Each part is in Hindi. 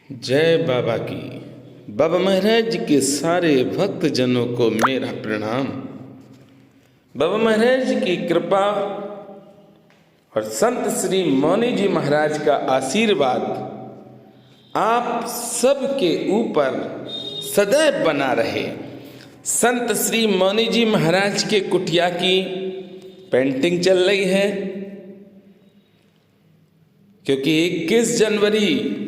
जय बाबा की। बाबा महाराज के सारे भक्त जनों को मेरा प्रणाम। बाबा महाराज की कृपा और संत श्री मौनी जी महाराज का आशीर्वाद आप सबके ऊपर सदैव बना रहे। संत श्री मौनी जी महाराज के कुटिया की पेंटिंग चल रही है, क्योंकि 21 जनवरी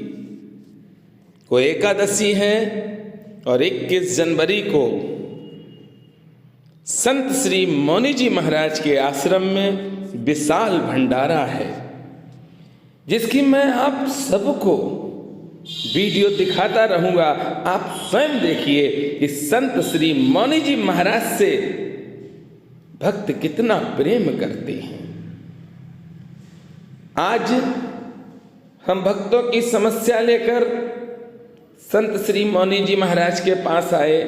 को एकादशी है और 21 जनवरी को संत श्री मौनी जी महाराज के आश्रम में विशाल भंडारा है, जिसकी मैं आप सबको वीडियो दिखाता रहूंगा। आप स्वयं देखिए कि संत श्री मौनी जी महाराज से भक्त कितना प्रेम करते हैं। आज हम भक्तों की समस्या लेकर संत श्री मौनी जी महाराज के पास आए,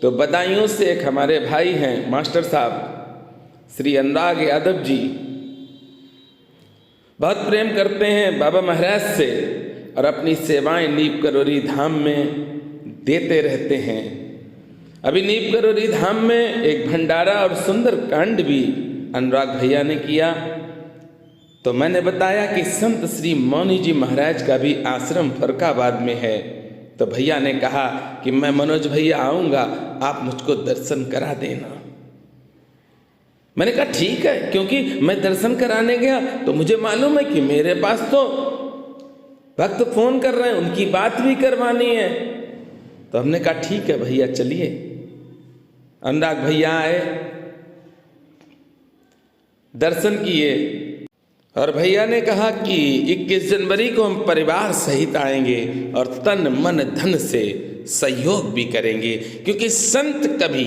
तो बदायूं से एक हमारे भाई हैं मास्टर साहब श्री अनुराग यादव जी, बहुत प्रेम करते हैं बाबा महाराज से और अपनी सेवाएं नीप करोरी धाम में देते रहते हैं। अभी नीप करोरी धाम में एक भंडारा और सुंदर कांड भी अनुराग भैया ने किया, तो मैंने बताया कि संत श्री मौनी जी महाराज का भी आश्रम फरकाबाद में है। तो भैया ने कहा कि मैं मनोज भैया आऊँगा, आप मुझको दर्शन करा देना। मैंने कहा ठीक है, क्योंकि मैं दर्शन कराने गया तो मुझे मालूम है कि मेरे पास तो भक्त फोन कर रहे हैं, उनकी बात भी करवानी है। तो हमने कहा ठीक है भैया चलिए। अनुराग भैया आए, दर्शन किए और भैया ने कहा कि 21 जनवरी को हम परिवार सहित आएंगे और तन मन धन से सहयोग भी करेंगे, क्योंकि संत कभी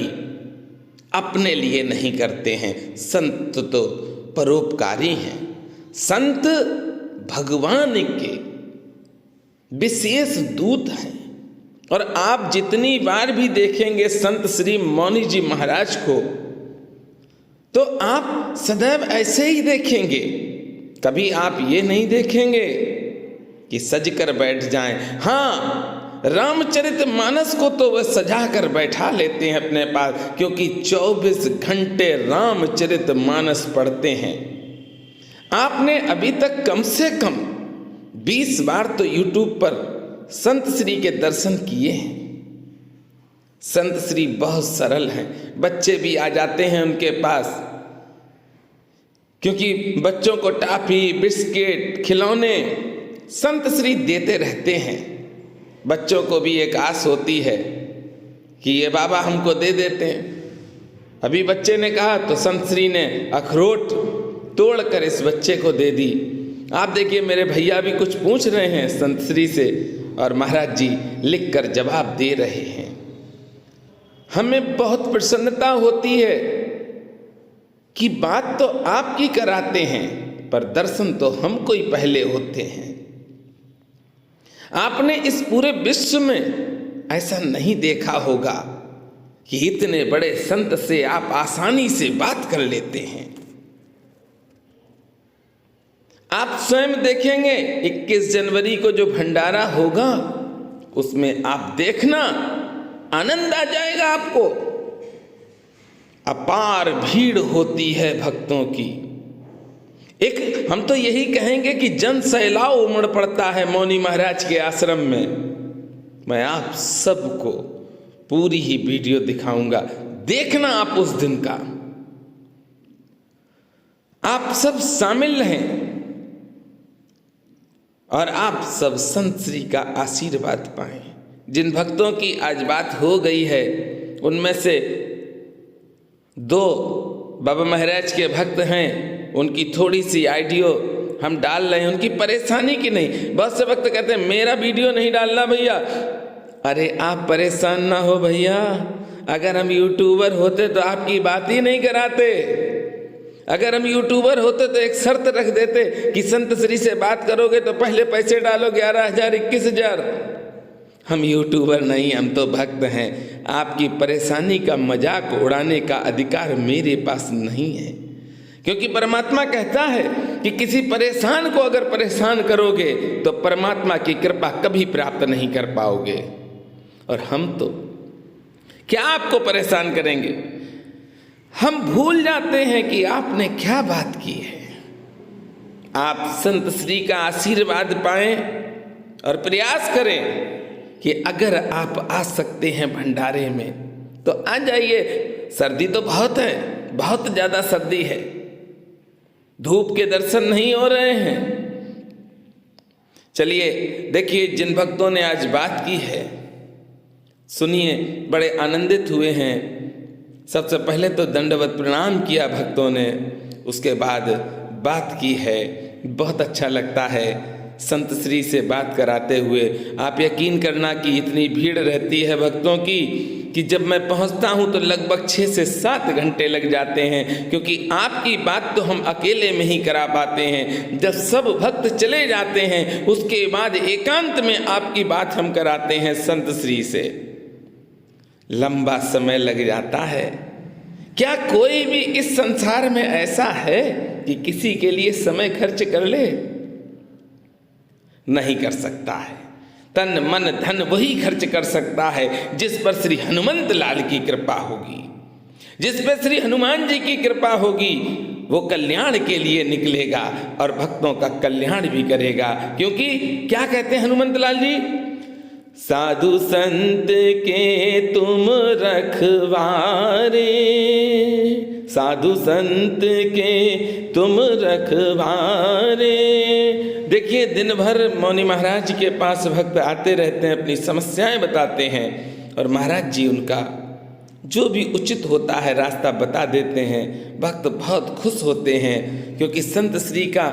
अपने लिए नहीं करते हैं, संत तो परोपकारी हैं। संत भगवान के विशेष दूत हैं। और आप जितनी बार भी देखेंगे संत श्री मौनी जी महाराज को, तो आप सदैव ऐसे ही देखेंगे। कभी आप ये नहीं देखेंगे कि सज कर बैठ जाएं। हाँ, रामचरितमानस को तो वह सजा कर बैठा लेते हैं अपने पास, क्योंकि 24 घंटे रामचरितमानस पढ़ते हैं। आपने अभी तक कम से कम 20 बार तो YouTube पर संत श्री के दर्शन किए हैं। संत श्री बहुत सरल हैं, बच्चे भी आ जाते हैं उनके पास, क्योंकि बच्चों को टॉफी, बिस्किट, खिलौने संत श्री देते रहते हैं। बच्चों को भी एक आस होती है कि ये बाबा हमको दे देते हैं। अभी बच्चे ने कहा तो संत श्री ने अखरोट तोड़कर इस बच्चे को दे दी। आप देखिए मेरे भैया भी कुछ पूछ रहे हैं संत श्री से और महाराज जी लिख कर जवाब दे रहे हैं। हमें बहुत प्रसन्नता होती है कि बात तो आपकी कराते हैं, पर दर्शन तो हमको ही पहले होते हैं। आपने इस पूरे विश्व में ऐसा नहीं देखा होगा कि इतने बड़े संत से आप आसानी से बात कर लेते हैं। आप स्वयं देखेंगे 21 जनवरी को जो भंडारा होगा, उसमें आप देखना आनंद आ जाएगा आपको। अपार भीड़ होती है भक्तों की। एक हम तो यही कहेंगे कि जन सैलाब उमड़ पड़ता है मौनी महाराज के आश्रम में। मैं आप सबको पूरी ही वीडियो दिखाऊंगा, देखना आप उस दिन का। आप सब शामिल हैं और आप सब संत श्री का आशीर्वाद पाएं। जिन भक्तों की आज बात हो गई है, उनमें से 2 बाबा महाराज के भक्त हैं, उनकी थोड़ी सी ऑडियो हम डाल रहे हैं, उनकी परेशानी की नहीं। बहुत से भक्त कहते हैं मेरा वीडियो नहीं डालना भैया। अरे आप परेशान ना हो भैया, अगर हम यूट्यूबर होते तो आपकी बात ही नहीं कराते। अगर हम यूट्यूबर होते तो एक शर्त रख देते कि संत श्री से बात करोगे तो पहले पैसे डालो 11,000 21,000। हम यूट्यूबर नहीं, हम तो भक्त हैं। आपकी परेशानी का मजाक उड़ाने का अधिकार मेरे पास नहीं है, क्योंकि परमात्मा कहता है कि किसी परेशान को अगर परेशान करोगे तो परमात्मा की कृपा कभी प्राप्त नहीं कर पाओगे। और हम तो क्या आपको परेशान करेंगे? हम भूल जाते हैं कि आपने क्या बात की है। आप संत श्री का आशीर्वाद पाएं और प्रयास करें कि अगर आप आ सकते हैं भंडारे में तो आ जाइए। सर्दी तो बहुत है, बहुत ज़्यादा सर्दी है, धूप के दर्शन नहीं हो रहे हैं। चलिए देखिए, जिन भक्तों ने आज बात की है सुनिए, बड़े आनंदित हुए हैं। सबसे पहले तो दंडवत प्रणाम किया भक्तों ने, उसके बाद बात की है। बहुत अच्छा लगता है संत श्री से बात कराते हुए। आप यकीन करना कि इतनी भीड़ रहती है भक्तों की कि जब मैं पहुंचता हूं तो लगभग 6 से 7 घंटे लग जाते हैं, क्योंकि आपकी बात तो हम अकेले में ही करा पाते हैं। जब सब भक्त चले जाते हैं उसके बाद एकांत में आपकी बात हम कराते हैं संत श्री से। लंबा समय लग जाता है। क्या कोई भी इस संसार में ऐसा है कि किसी के लिए समय खर्च कर ले? नहीं कर सकता है। तन मन धन वही खर्च कर सकता है जिस पर श्री हनुमंत लाल की कृपा होगी, जिस पर श्री हनुमान जी की कृपा होगी। वो कल्याण के लिए निकलेगा और भक्तों का कल्याण भी करेगा। क्योंकि क्या कहते हैं हनुमंत लाल जी? साधु संत के तुम रखवारे, साधु संत के तुम रखवारे। देखिए, दिन भर मौनी महाराज के पास भक्त आते रहते हैं, अपनी समस्याएं बताते हैं और महाराज जी उनका जो भी उचित होता है रास्ता बता देते हैं। भक्त बहुत खुश होते हैं क्योंकि संत श्री का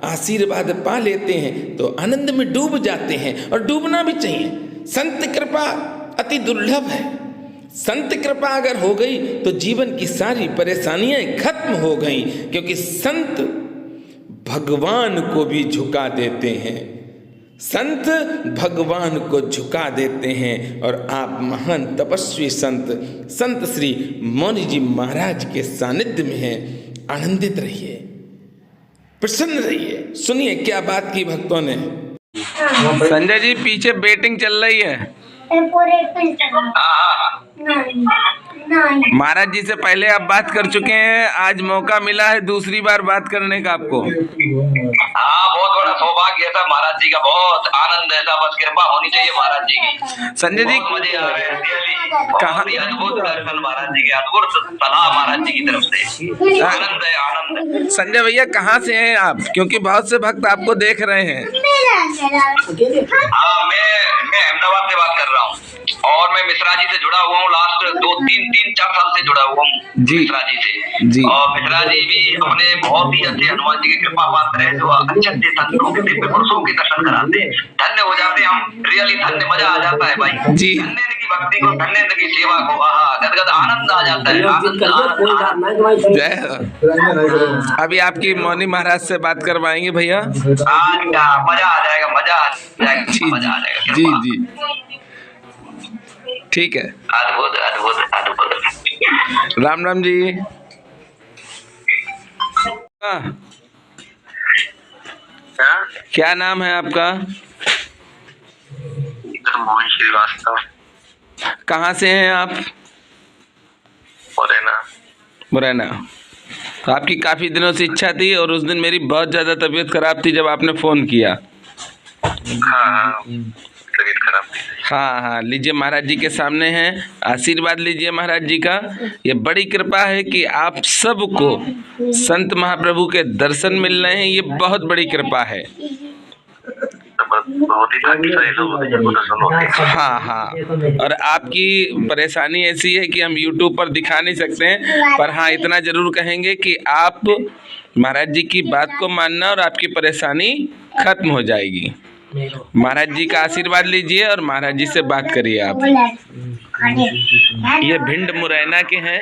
आशीर्वाद पा लेते हैं तो आनंद में डूब जाते हैं, और डूबना भी चाहिए। संत कृपा अति दुर्लभ है। संत कृपा अगर हो गई तो जीवन की सारी परेशानियां खत्म हो गई, क्योंकि संत भगवान को भी झुका देते हैं। संत भगवान को झुका देते हैं। और आप महान तपस्वी संत संत श्री मौनी जी महाराज के सानिध्य में हैं। आनंदित रहिए, प्रसन्न रहिए। सुनिए क्या बात की भक्तों ने। संजय जी, पीछे बेटिंग चल रही है। महाराज जी से पहले आप बात कर चुके हैं, आज मौका मिला है दूसरी बार बात करने का आपको। हाँ, बहुत बड़ा सौभाग्य है महाराज जी का, बहुत आनंद है। बस कृपा होनी चाहिए महाराज जी की। संजय जी, मजे आ रहे हैं, कहाँ अद्भुत दर्शन महाराज जी के, अद्भुत सलाह महाराज जी की तरफ से। आनंद है, आनंद है। संजय भैया कहाँ से हैं आप? क्योंकि बहुत से भक्त आपको देख रहे हैं। हाँ, मैं अहमदाबाद से बात कर रहा हूँ और मैं मिश्रा जी से जुड़ा हुआ हूँ। लास्ट 2-3-4 साल से जुड़ा हुआ हूँ मिश्रा जी से। जी। और मिश्रा जी भी अपने बहुत ही अच्छे हनुमान जी की कृपा पात्र है, जो अच्छे अच्छे संतों के दिव्य पुरुषों के दर्शन कराते हैं। धन्य हो जाते हैं हम, रियली धन्य। मजा आ जाता है भाई जी। धन्य की भक्ति को, धन्य की सेवा को, गदगद आनंद आ जाता है। जय हो। अभी आपकी मौनी महाराज से बात करवाएंगे भैया। मजा आ जाएगा, मजा आ जाएगा, मजा आ जाएगा। जी जी, ठीक है। अद्भुत अद्भुत अद्भुत। राम राम जी। क्या नाम है आपका? मोहन श्रीवास्तव। कहाँ से हैं आप? मुरैना। तो आपकी काफ़ी दिनों से इच्छा थी और उस दिन मेरी बहुत ज़्यादा तबीयत खराब थी जब आपने फ़ोन किया। हाँ, तबीयत खराब थी। हाँ, लीजिए महाराज जी के सामने हैं, आशीर्वाद लीजिए महाराज जी का। ये बड़ी कृपा है कि आप सबको संत महाप्रभु के दर्शन मिल रहे हैं, ये बहुत बड़ी कृपा है। बहुत ही भाग्यशाली लोग हैं। हाँ, और आपकी परेशानी ऐसी है कि हम YouTube पर दिखा नहीं सकते हैं, पर हाँ इतना जरूर कहेंगे कि आप महाराज जी की बात को मानना और आपकी परेशानी खत्म हो जाएगी। महाराज जी का आशीर्वाद लीजिए और महाराज जी से बात करिए आप। ये भिंड मुरैना के हैं।